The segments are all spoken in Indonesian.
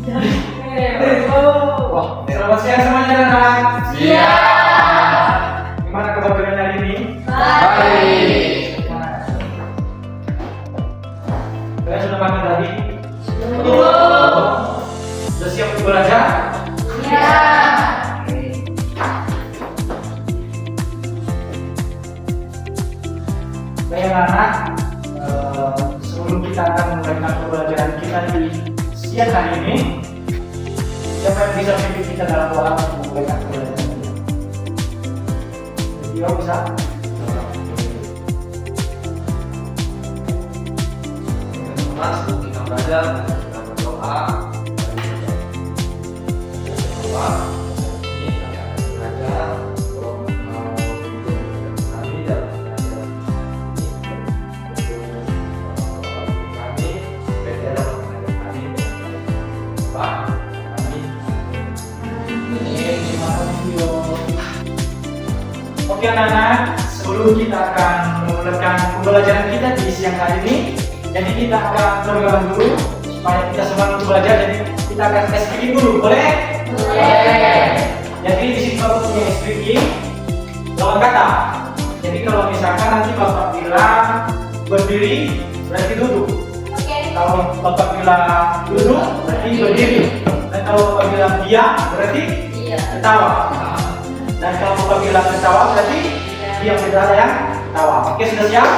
Wah, selamat siang semuanya anak-anak. Siap. Gimana kabar kalian hari ini? Baik. Kalian sudah makan tadi? Belum. Sudah siap untuk belajar? Siap. Baik anak-anak, sebelum kita akan memulai pembelajaran kita di siang hari ini, siapa yang bisa memimpin kita dalam doa untuk memulai pembelajaran kita? Video bisa? Teman-teman, sebelum kita belajar, kita berdoa. Berdoa. Ini kami akan belajar. Tolong kami dalam belajar ini. Kami belajar dalam belajar kami. Pak, kami. Gimana video? Oke anak-anak, sebelum kita akan memulakan pembelajaran kita di siang hari ini, jadi kita akan berdoa dulu supaya kita semangat untuk belajar. Jadi kita akan tes speaking dulu, boleh? Boleh. Jadi di sini Bapak punya speaking lawan kata. Jadi kalau misalkan nanti Bapak bilang berdiri, berarti duduk. Oke. Kalau Bapak bilang duduk, berarti berdiri. Dan kalau Bapak bilang diam, berarti Iya. ketawa. Dan kalau Bapak bilang ketawa, berarti diam tidak ada yang ketawa. Oke, sudah siap?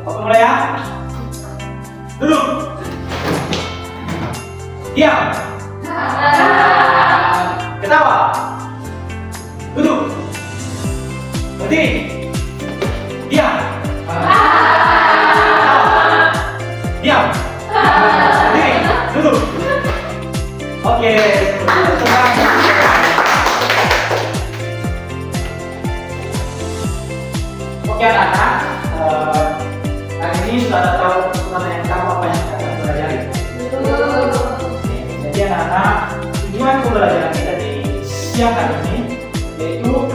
Bapak mulai ya. Duduk. Diam. Ketawa. Duduk. Berdiri. Diam. Ketawa. Diam. Berdiri. Duduk. Oke. Oke anak-anak, hari ini sudah ada tahu yang tahu apa yang kita akan pelajari. Jadi anak-anak, tujuan pembelajaran kita di siang hari ini yaitu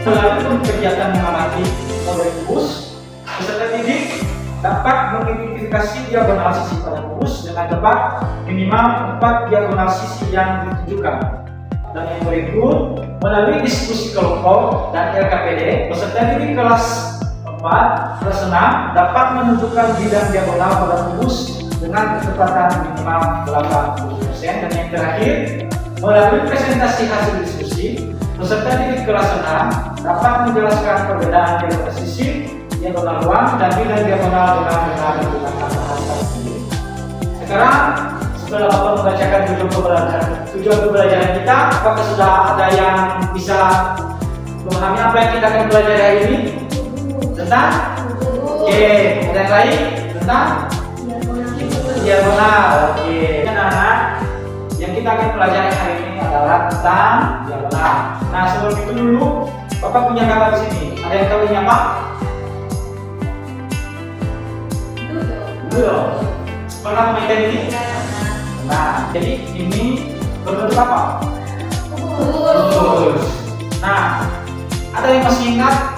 melalui kegiatan mengamati model kubus, peserta didik dapat mengidentifikasi diagonal sisi pada kubus dengan tepat minimal 4 diagonal sisi yang ditunjukkan. Dan yang berikut, melalui diskusi kelompok dan LKPD, peserta didik kelas 4, kelas 6 dapat menentukan bidang diagonal pada kubus dengan kecepatan minimal 80%. Dan yang terakhir, melalui presentasi hasil diskusi, peserta didik kelas 6 dapat menjelaskan perbedaan diagonal sisi, diagonal ruang, dan bidang diagonal dengan benar menggunakan bahasa sendiri. Sekarang, setelah Bapak membacakan tujuan pembelajaran kita, apakah sudah ada yang bisa memahami apa yang kita akan pelajari hari ini? Tentang? Oke, ada yang lain? Tentang? Diagonal. Oke, anak-anak, yang kita akan pelajari hari ini adalah tentang diagonal. Nah, sebelum itu dulu, Bapak punya gambar di sini. Ada yang tahu ini apa? Belum. Pernah memainkan ini? Nah, jadi ini berbentuk apa? Kubus. Nah, ada yang masih ingat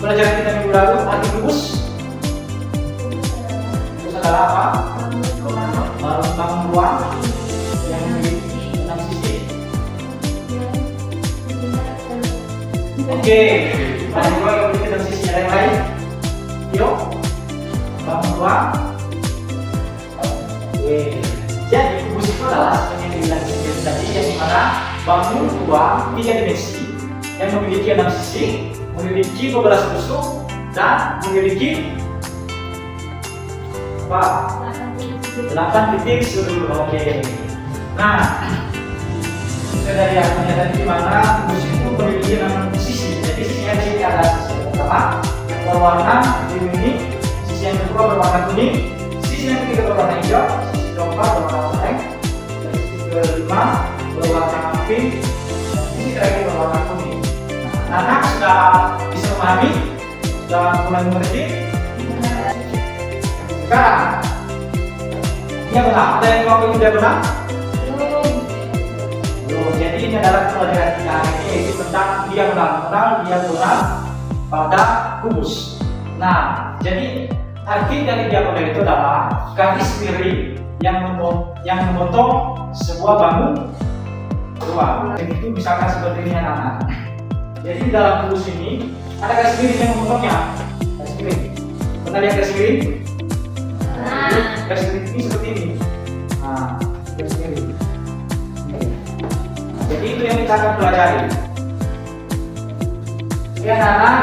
pelajaran kita minggu lalu arti kubus? Kubus adalah apa? Bangun ruang yang memiliki 6 sisi. Oke, ada juga yang memiliki 6 sisi. Ada yang lain? Yuk, bangun ruang. Oke. Jadi kubus itu adalah seperti yang dibilang tadi, yang dimana bangun ruang 3 dimensi yang memiliki 6 sisi, memiliki 12 tusuk, dan memiliki apa? 8 titik sudut. Oke. Nah, sesuai dari artinya tadi dimana kubus itu memiliki 6 sisi. Jadi sisinya di sini ada sisi yang pertama yang berwarna biru ini, sisi yang kedua berwarna kuning, sisi yang ketiga berwarna hijau, keempat berwarna oranye, dan sisi kelima berwarna pink, dan sisi terakhir berwarna kuning. Nah, anak sudah bisa memahami, sudah mulai mengerti. Sekarang, ini benar. Ada yang tahu itu dia benar? Belum. Jadi ini adalah pelajaran kita hari ini, yaitu tentang diagonal pada kubus. Nah, jadi arti dari diagonal itu adalah garis miring yang memotong sebuah bangun tua. Jadi itu misalkan seperti ini anak-anak. Jadi dalam kurus ini ada garis miring yang memotongnya. Garis miring. Pernah lihat garis miring? Garis miring ini seperti ini. Nah, garis miring. Jadi itu yang kita akan pelajari. Oke anak-anak,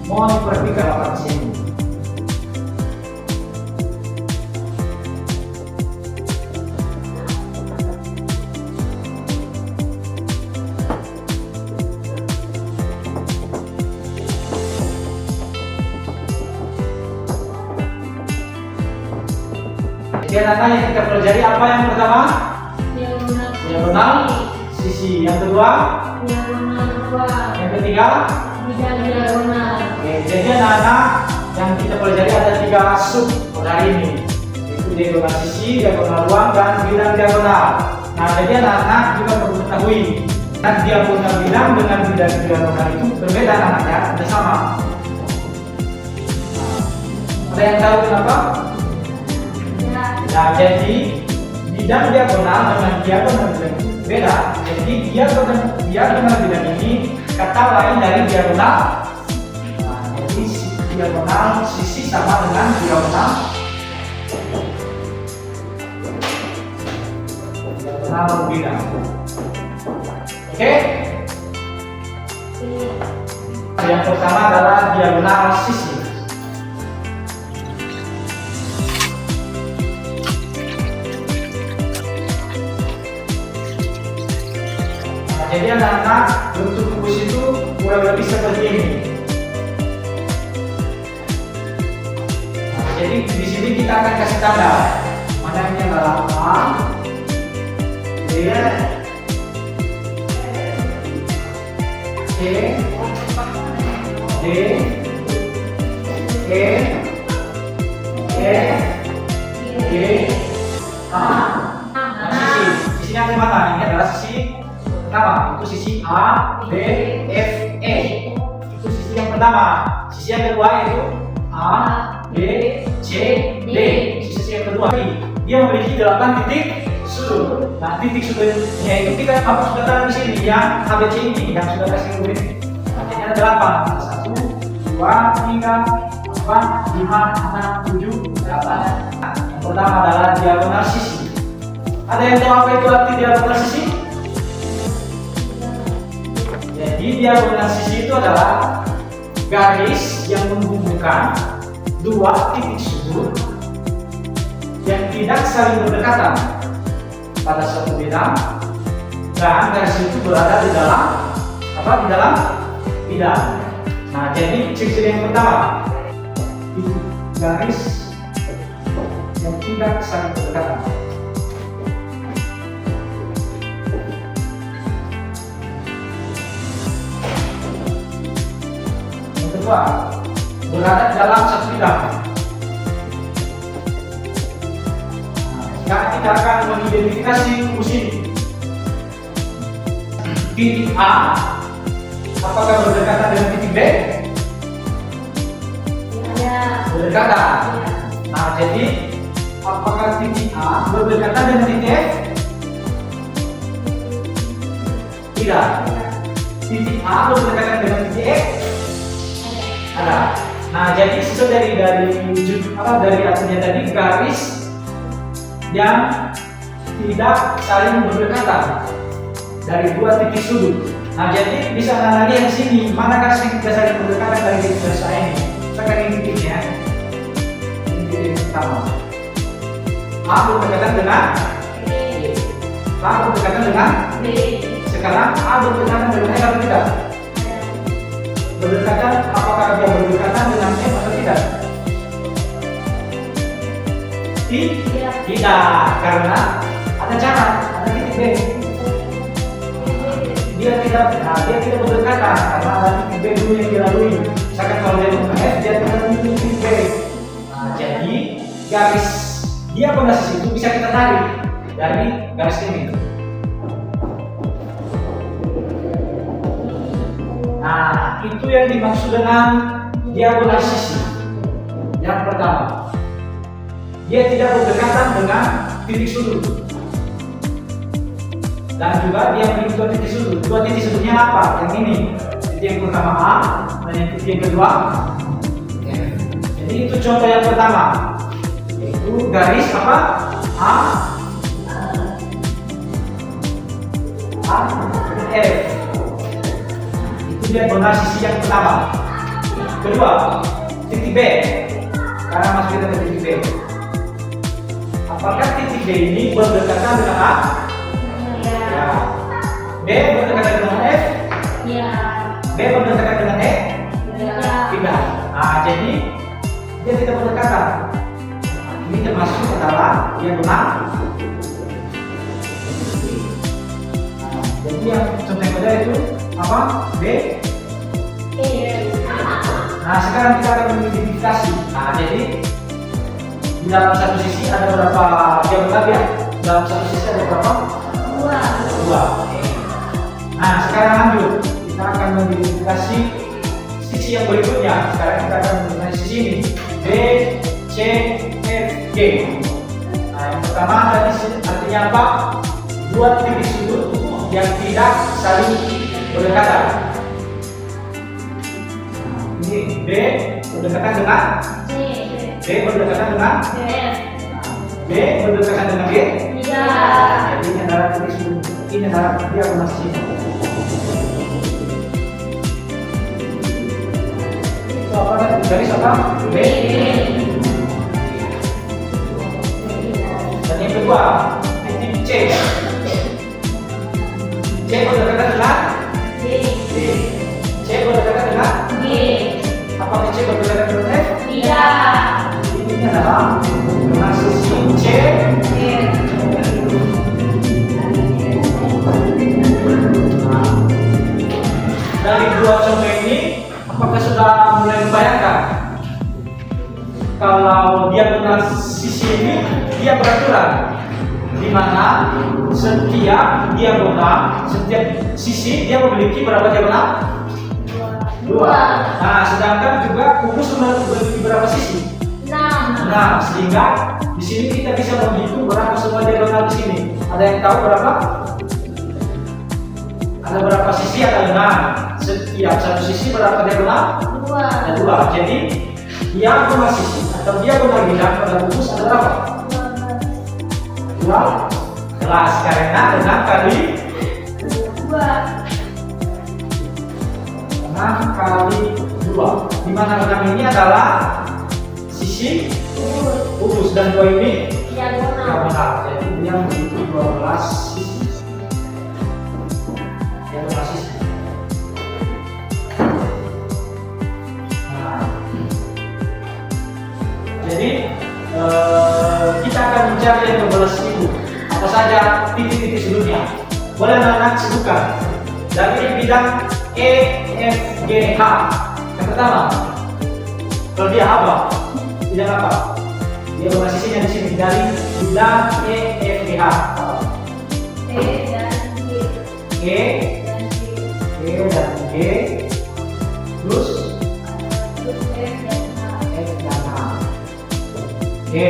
mohon diperhatikan apa di sini. Jadi anak-anak yang kita pelajari apa yang pertama? Diagonal sisi. Yang kedua? Yang ketiga? Oke, jadi anak-anak yang kita pelajari ada 3 sub pada hari ini, yaitu diagonal sisi, diagonal ruang, dan bidang diagonal. Nah, jadi anak-anak juga perlu ketahui, dan diagonal bidang dengan bidang diagonal itu berbeda anak-anaknya, tidak sama. Ada yang tahu kenapa? Nah, jadi bidang diagonal dengan diagonal bidang itu beda. Jadi diagonal bidang ini kata lain dari diagonal. Nah, jadi diagonal sisi sama dengan diagonal bidang. Oke? Yang pertama adalah diagonal sisi. Jadi anak-anak bentuk kubus itu kurang lebih seperti ini. Nah, jadi di sini kita akan kasih tanda. Mana ini adalah A, B, C, D, E, F, G, A. Nah, sisi yang mana? Ini adalah sisi pertama, itu sisi A, B, F, E. Itu sisi yang pertama. Sisi yang kedua itu A, B, C, D. Sisi yang kedua dia memiliki 8 titik sudut. Nah, titik sudutnya itu kita sudah tahu di sini yang ABC ini yang sudah kasih kulit. Nah, jadi ada 8. 1, 2, 3, 4, 5, 6, 7, 8. Yang pertama adalah diagonal sisi. Ada yang tahu apa itu arti diagonal sisi? Jadi diagonal sisi itu adalah garis yang menghubungkan 2 titik sudut yang tidak saling berdekatan pada suatu bidang, dan garis itu berada di dalam bidang. Nah, jadi ciri yang pertama itu garis yang tidak saling berdekatan. Berada dalam satu bidang. Sekarang kita akan mengidentifikasi kubus ini. Titik A apakah berdekatan dengan titik B? Berdekatan. Nah, jadi apakah titik A berdekatan dengan titik F? Tidak. Titik A berdekatan dengan titik F? Ada. Nah, jadi sesuai dari artinya tadi, garis yang tidak saling berdekatan dari 2 titik sudut. Nah, jadi bisa nanya yang sini, mana garis yang tidak saling berdekatan dari titik garis A ini? Misalkan ini titiknya, ini titik pertama. A berdekatan dengan A berdekatan dengan B. Sekarang A berdekatan dengan F atau tidak? Berdekatan, apakah dia berdekatan dengan F atau tidak? Tidak, karena ada cara, ada titik B. Dia tidak berdekatan karena ada titik B dulu yang dilalui. Misalkan kalau dia ke F, dia tidak menuju titik B. Nah, jadi garis diagonal sisi itu bisa kita tarik dari garis ini. Nah, itu yang dimaksud dengan diagonal sisi. Yang pertama. dia tidak berdekatan dengan titik sudut. Dan juga dia memiliki dua titik sudut. Dua titik sudutnya apa? Yang ini. Titik yang pertama A dan yang titik yang kedua F. Jadi itu contoh yang pertama. Yaitu garis apa? A F. Itu dia zona sisi yang pertama. Kedua, titik B. Sekarang masuk kita ke titik B. Apakah titik B ini berdekatan dengan A? Ya. B berdekatan dengan F? Ya. B berdekatan dengan E? Ya. Tidak. Nah, jadi dia tidak berdekatan. Ini termasuk adalah diagonal. Jadi yang contoh yang kedua itu apa? B. Nah, sekarang kita akan mengidentifikasi. Nah, jadi di dalam satu sisi ada berapa diagonal ya? Dalam satu sisi ada berapa? Dua. Nah, sekarang lanjut. Kita akan mengidentifikasi sisi yang berikutnya. Sekarang kita akan mengidentifikasi sisi ini. B, C, F, G. Nah, yang pertama tadi artinya apa? Dua titik sudut yang tidak saling berdekatan. Ini B berdekatan dengan B berdekatan dengan B berdekatan dengan G. Jadi ini adalah titik sudut. Ini adalah diagonal sini. Itu apa? Garis apa? B. Dan yang kedua titik C. C berdekatan dengan B. C berdekatan dengan apakah C berdekatan dengan F? Ini adalah zona sisi C. Nah, dari dua contoh ini, apakah sudah mulai membayangkan kalau diagonal sisi ini dia beraturan, di mana setiap sisi dia memiliki berapa diagonal? Dua. Nah, sedangkan juga kubus memiliki berapa sisi? 6. Sehingga di sini kita bisa menghitung berapa semua diagonal di sini. Ada yang tahu berapa? Ada berapa sisi? Ada 6. Setiap satu sisi berapa diagonal? Ada 2. Jadi diagonal sisi atau diagonal bidang pada kubus ada berapa? 12 karena dengan kali 6 kali 2. Di mana 6 ini adalah sisi kubus dan 2 ini diagonal. Jadi dia memiliki 12 sisi. Diagonal sisi. Nah, jadi kita akan mencari yang 12 itu. Apa saja titik-titik sudutnya? Boleh anak-anak sebutkan dari bidang E, F, G, H. Yang pertama, kalau dia apa? Bidang apa? Dia posisinya di sini dari bidang E, F, G, H. E dan G. E dan G. Plus F dan H. F dan H. Oke.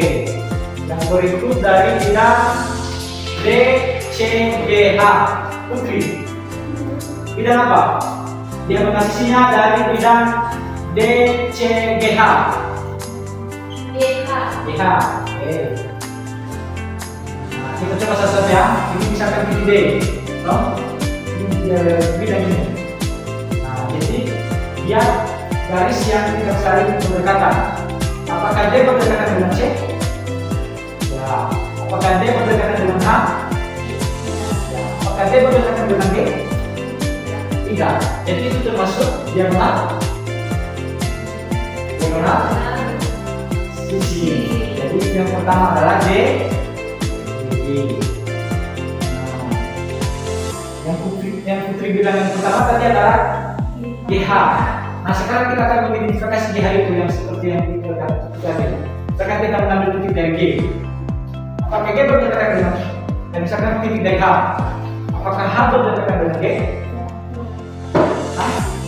Yang berikut dari bidang D, C, G, H. Putri. Bidang apa? Dia posisinya dari bidang D, C, G, H. GH. GH. Oke. Nah, kita coba satu-satu ya. Ini misalkan titik D. No? Ini bidang ini. Nah, jadi dia garis yang tidak saling berdekatan. Apakah D berdekatan dengan C? Ya. Apakah D berdekatan dengan H? Ya. Apakah D berdekatan dengan G? Tidak. Jadi itu termasuk diagonal sisi. Jadi yang pertama adalah D. Yang putri bilang yang pertama tadi adalah GH. Nah, sekarang kita akan mengidentifikasi GH itu yang seperti yang kita tadi. Sekarang kita mengambil titik dari G. Apakah G berdekatan dengan? Dan misalkan titik dari H. Apakah H berdekatan dengan G?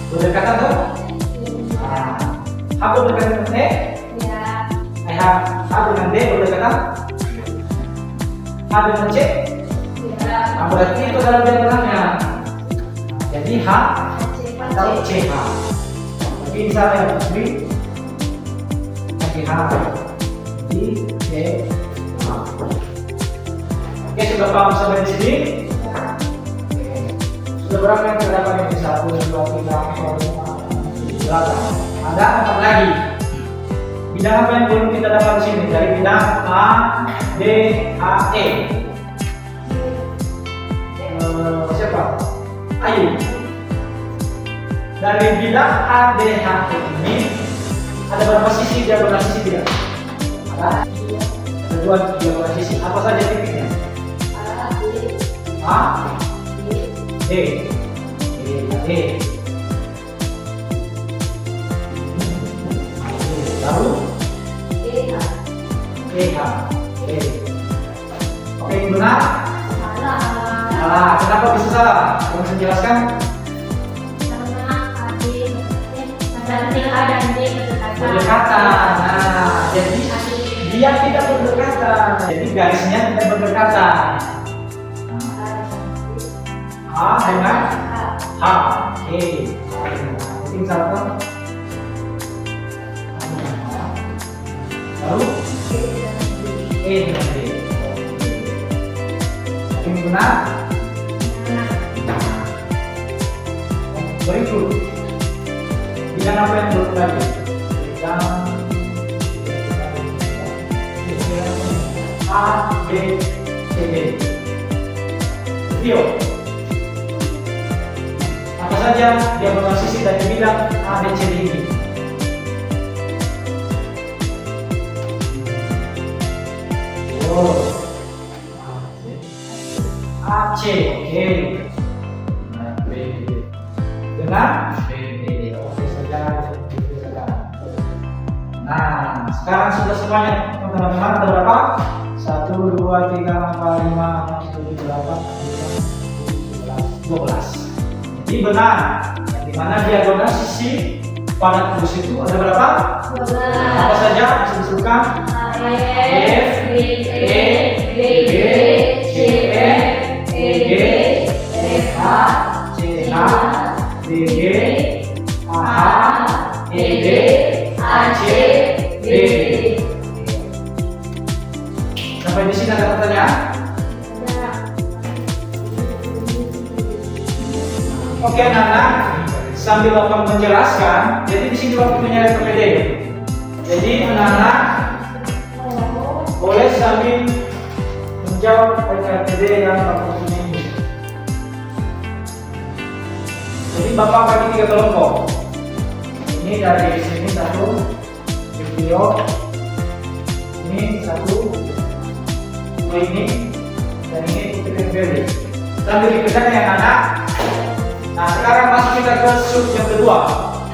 Berdekatan tuh? H berdekatan dengan E? Ya. H lihat A dengan D berdekatan. A dengan C. Nah, berarti itu adalah diagonalnya. Jadi H atau CH. Jadi misalnya B H di C H. Oke, sudah paham sampai di sini? Sudah berapa yang terdapat ini? 1, 2, 3, 4, 5, 6, 7, 8. Ada 4 lagi. Bidang apa yang belum kita dapat di sini? Dari bidang A, D, A, E. Siapa? Ayu. Dari bidang A, D, H ini ada berapa sisi diagonal sisi tidak? Ada 2 diagonal sisi. Apa saja titiknya? A, D, D. Lalu EH. Oke, benar? Salah. Kenapa bisa salah? Kamu bisa jelaskan? Berdekatan. Nah, jadi dia tidak berdekatan. Jadi garisnya tidak berdekatan. A dengan H. Oke. Jadi misalkan lalu E dengan D. Ini benar? Berikut bidang apa yang belum lagi? Bidang A, B, C, D. Video. Apa saja dia sisi dari bidang A, B, C, D ini? AC, oke. Dengan oke saja. Nah, sekarang sudah semuanya teman-teman. Ada berapa? 1, 2, 3, 4, 5, 6, 7, 8, 9, 10, 11, 12. Jadi benar. Di mana diagonal sisi pada kubus itu ada berapa? 12. Apa saja bisa disebutkan? F, E, B, C, F, E, G, F, H, C, H, D, G, A, H, E, D, A, C, B, D. Sampai di sini ada pertanyaan? Oke, anak-anak, sambil Bapak menjelaskan, jadi di sini waktu menyeret PPD. Jadi anak-anak boleh sambil menjawab PPD yang Bapak punya ini. Jadi Bapak bagi 3 kelompok. Ini dari sini 1 video, ini 1 ini, dan ini PPD. Sambil dikerjakan ya anak. Nah, sekarang masuk kita ke sub yang kedua,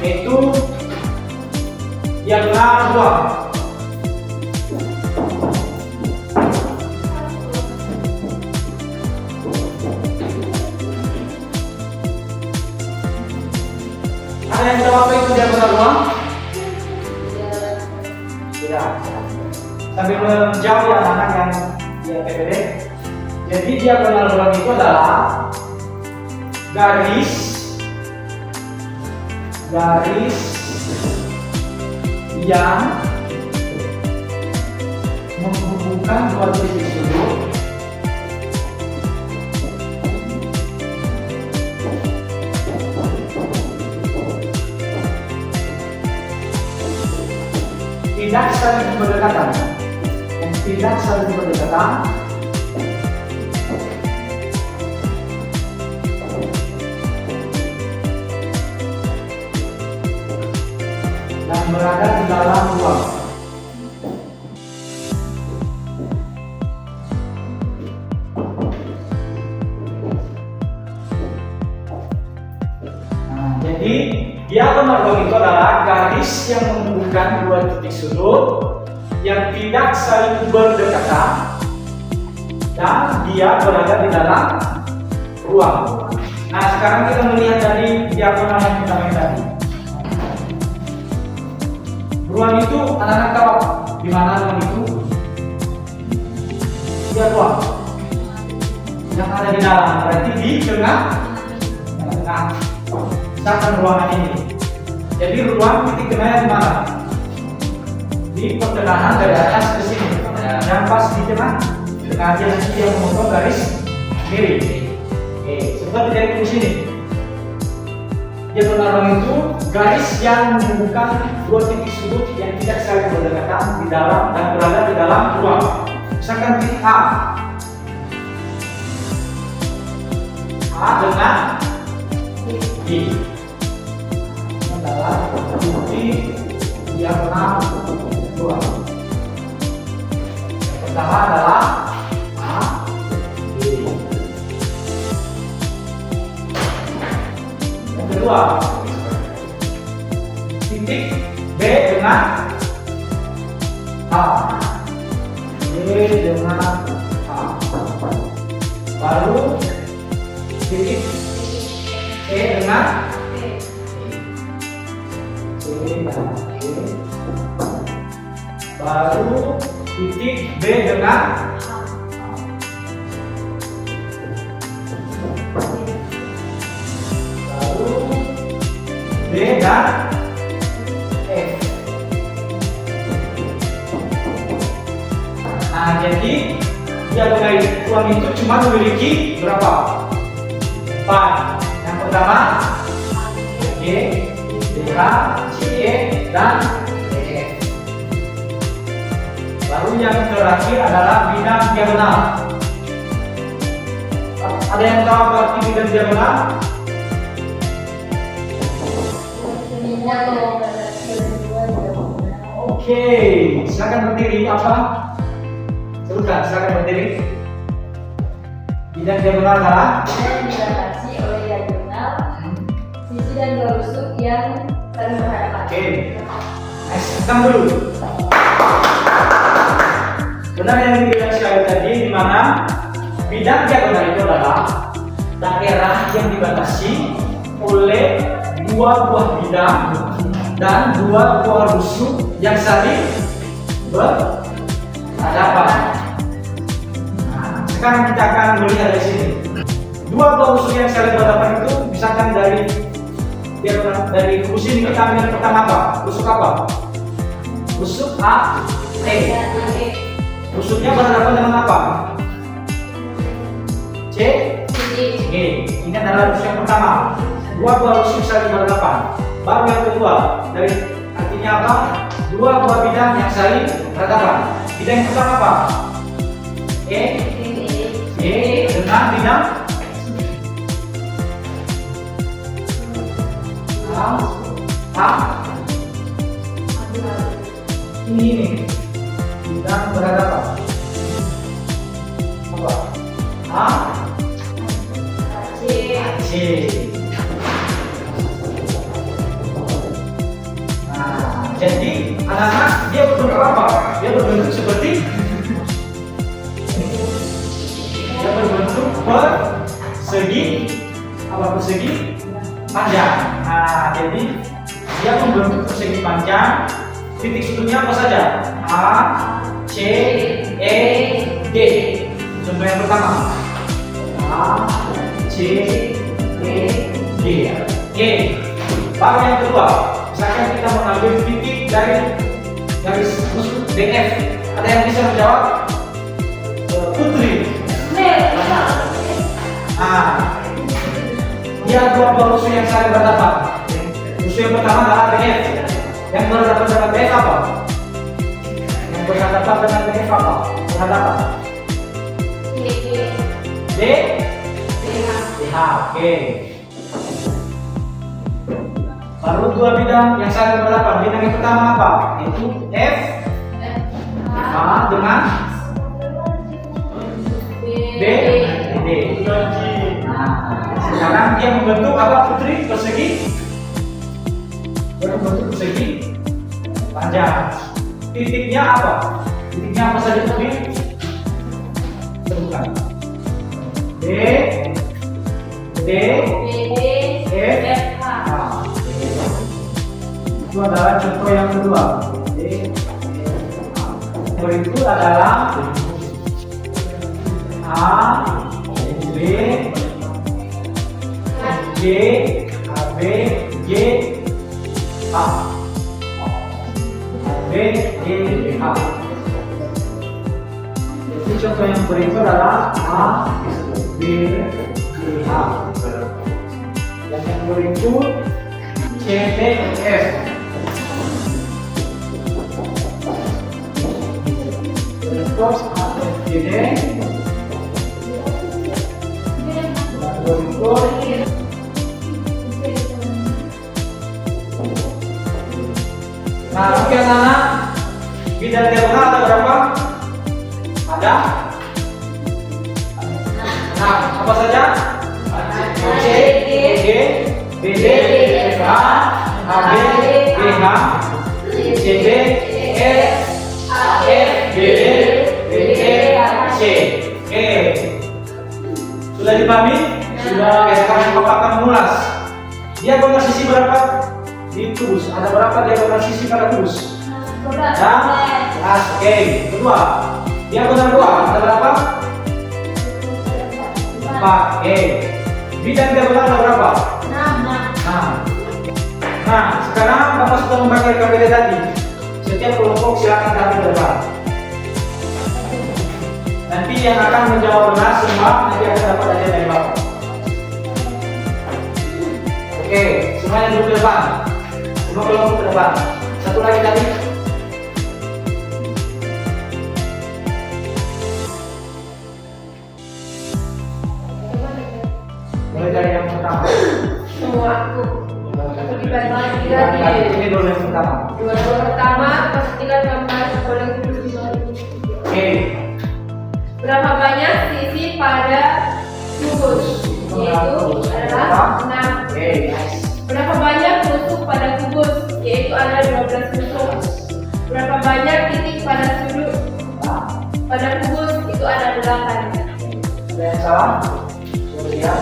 yaitu diagonal ruang. Ada yang tahu apa itu diagonal ruang? Tidak. Sambil menjawab ya anak yang dia PPD. Jadi diagonal ruang itu adalah garis yang menghubungkan 2 titik sudut tidak saling berdekatan, dan berada di dalam ruang. Nah, jadi diagonal ruang itu adalah garis yang menghubungkan 2 titik sudut yang tidak saling berdekatan dan dia berada di dalam ruang. Nah, sekarang kita melihat dari diagonal yang kita main tadi. Ruang itu anak-anak tahu Di mana ruang itu? Dia ruang yang ada di dalam, berarti di tengah. Misalkan ruangan ini. Jadi ruang titik tengahnya di mana? Di pertengahan dari atas ke sini. Yang pas di tengah. Tengah aja nanti dia memotong garis miring. Oke, seperti dari ke sini. Dia ruang itu garis yang menghubungkan dua titik sudut yang tidak saling berdekatan di dalam dan berada di dalam ruang. Misalkan titik A dengan B adalah titik diagonal 2. Yang pertama adalah A, B. Yang kedua, titik B dengan A. B dengan A. Baru titik C dengan C dan C. Baru titik B dengan baru B dan F. Nah, jadi diagonal ruang itu cuma memiliki berapa? 4. Yang pertama G, BH, CE, dan EF. Baru yang terakhir adalah bidang diagonal. Ada yang tahu apa arti bidang diagonal? Oke, silakan berdiri. Apa? Sebutkan, silakan berdiri. Bidang diagonal adalah Dan dibatasi oleh diagonal sisi dan dua rusuk yang saling berhadapan. oke. Next, hitam dulu. Benar yang dibilang sekali tadi, di mana bidang diagonal itu adalah daerah yang dibatasi oleh dua buah bidang dan dua buah rusuk yang saling berhadapan. Nah, sekarang kita akan melihat dari sini. Dua buah rusuk yang saling berhadapan itu, misalkan dari kursi ini kita ambil pertama apa? Rusuk apa? Rusuk A, E. Rusuknya berhadapan dengan apa? C, G. Ini adalah rusuk yang pertama. Dua buah rusuk saling berhadapan. Baru yang kedua, dari artinya apa? Dua buah bidang yang saling berhadapan. Bidang yang pertama apa? E, G dengan bidang A. Ini nih, bidang berhadapan. Apa? A, C. Nah, jadi anak-anak dia berbentuk apa? Dia berbentuk seperti dia berbentuk persegi. Apa persegi? Panjang. Nah, jadi dia membentuk persegi panjang. Titik sudutnya apa saja? A, C, E, D. Contoh yang pertama. A, C, E, D. Oke. Baru yang kedua. Misalkan kita mengambil titik dari garis rusuk DF. Ada yang bisa menjawab? Putri. Nah, dia dua buah rusuk yang saling berhadapan. Rusuk yang pertama adalah DF. Yang berhadapan dengan DF apa? Yang berhadapan dengan DF apa? Berhadapan. D, DH. Oke. Baru dua bidang yang saling berhadapan. Bidang yang pertama apa? Itu F, A dengan B, D. Nah, sekarang dia membentuk apa Putri? Persegi. Dia membentuk persegi panjang. Titiknya apa? Titiknya apa saja Putri? Sebutkan. D, F, A. Itu adalah contoh yang kedua. D, F, A. adalah A, B, G, AB, G, A. B, G, A. Jadi contoh yang berikut adalah A, B, G, A. Yang berikut C, D, F. Berikut A, B, G, D. Berikut nah, oke anak-anak, bidang diagonal ada berapa? Ada? Nah, apa saja? C, G, BD, FH, AB, BH, CB, F, AF, BD, BE, C. Oke. Sudah dipahami? Sudah. Oke, sekarang Bapak akan mengulas. Diagonal sisi berapa? Di kubus, ada berapa diagonal sisi pada kubus? Oke. Kedua, diagonal 2 ada berapa? 4. Oke. Bidang diagonal ada berapa? 6. Nah, sekarang Bapak sudah memakai KBD tadi. Setiap kelompok silakan kami ke depan. Nanti yang akan menjawab benar semua nanti akan dapat hadiah dari Bapak. Oke, semuanya duduk ke depan. Semua kelompok ke depan. Satu lagi tadi. Mulai dari yang pertama. Ini dulu yang pertama. Dua pertama, pastikan gambar boleh tulis. Oke. Berapa banyak sisi pada kubus? Yaitu adalah 6. Oke, nice. Berapa banyak tusuk pada kubus? Yaitu ada 12 tusuk. Berapa banyak titik pada sudut pada kubus? Itu ada 8. Ada yang salah? Coba lihat.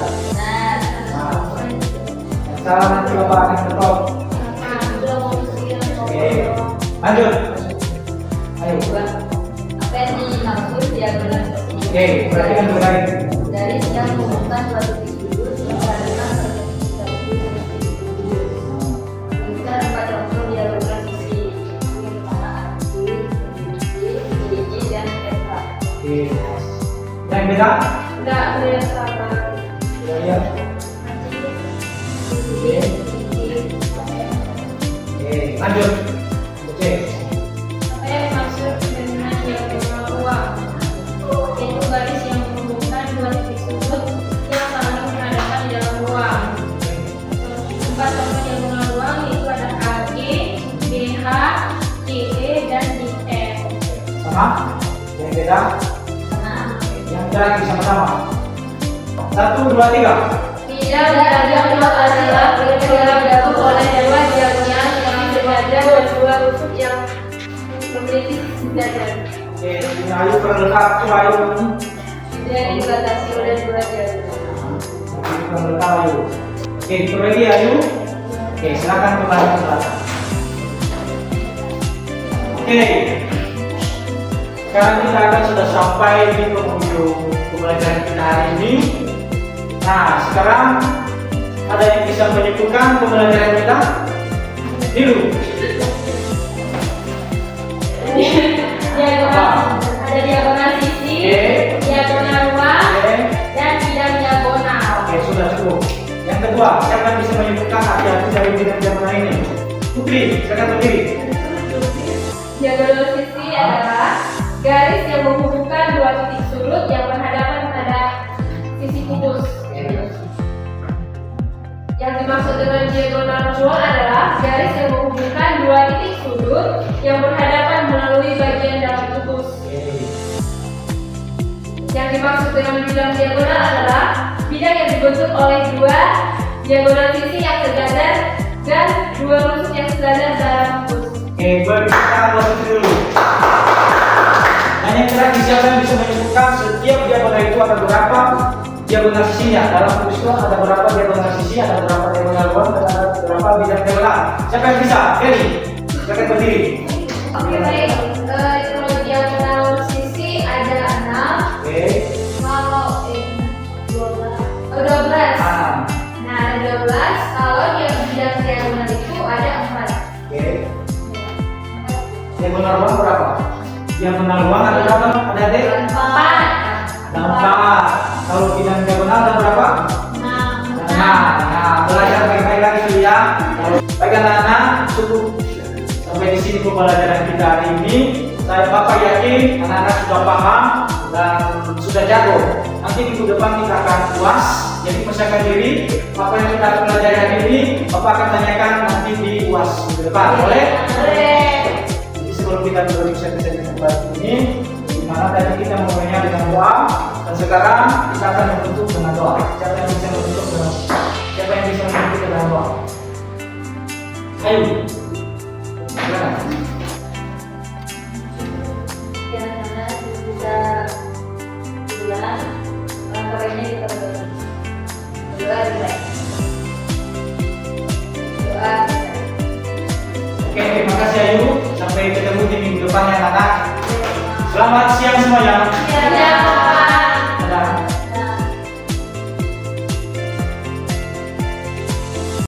Yang salah nanti Bapak akan stop. Oke, lanjut. Ayo. Apa yang dimaksud diagonal sisi? Oke, perhatikan baik. Garis yang menghubungkan dua titik sudut mengadakan kita dapat contoh diagonal sisi D dan F. Oke. Yang beda? Enggak boleh sama. Sudah lihat. Oke, lanjut. Oke. Apa yang dimaksud dengan diagonal ruang? Yaitu garis yang menghubungkan dua titik sudut yang saling menghadapkan di dalam ruang. Empat contoh diagonal ruang yaitu ada AG, BH, CE, dan DF. Sama? Yang beda? Yang terakhir sama-sama. 1, 2, 3. Bidang diagonal adalah bergabung oleh dua diagonal yang berbeda dan dua tusuk yang memiliki sejajar. Oke, ini Ayu perlengkap coba Ayu. Dan dibatasi oleh dua diagonal. Ini perlengkap Ayu. Oke, itu lagi Ayu. Oke, silakan kembali ke belakang. Oke. Sekarang kita akan sudah sampai di penghujung pembelajaran kita hari ini. Nah, sekarang ada yang bisa menyebutkan pembelajaran kita? Biru. Ada diagonal sisi, diagonal ruang, dan bidang diagonal. Oke, sudah cukup. Yang kedua, siapa yang bisa menyebutkan arti-arti dari bidang diagonal ini? Putri, silakan berdiri. Diagonal sisi adalah garis yang menghubungkan dua titik sudut yang berhadapan pada sisi kubus. Yang dimaksud dengan diagonal ruang adalah garis yang menghubungkan dua titik sudut yang berhadapan melalui bagian dalam kubus. Yang dimaksud dengan bidang diagonal adalah bidang yang dibentuk oleh dua diagonal sisi yang sejajar dan dua tusuk yang sejajar dalam kubus. Oke, baik, kita langsung dulu. Dan yang terakhir, siapa yang bisa menyebutkan setiap diagonal itu ada berapa diagonal sisinya? Dalam kubus itu ada berapa diagonal sisi, ada berapa diagonal ruang, dan ada berapa bidang diagonal? Siapa yang bisa? Kelly, silakan berdiri. Oke, baik. Itu diagonal benar uang berapa? Yang benar uang ada berapa? Ada adik? Empat. Ada 4. Kalau tidak diagonal ada berapa? Enam. Nah, belajar baik-baik lagi dulu ya. Baik anak-anak, cukup sampai di sini pembelajaran kita hari ini. Bapak yakin anak-anak sudah paham dan sudah jago. Nanti minggu depan kita akan UAS. Jadi persiapkan diri. Apa yang kita pelajari hari ini, Bapak akan tanyakan nanti di UAS minggu depan. Boleh? Boleh. Jadi sebelum kita berbicara tempat ini, dimana tadi kita memulainya dengan doa, dan sekarang kita akan menutup dengan doa. Siapa yang bisa menutup dengan doa? Ayo. Silakan. Karena kita bulan langkahnya kita berdoa. Doa. Oke, terima kasih Ayu. Sampai ketemu di minggu depan ya anak-anak. Selamat siang semuanya. Ya.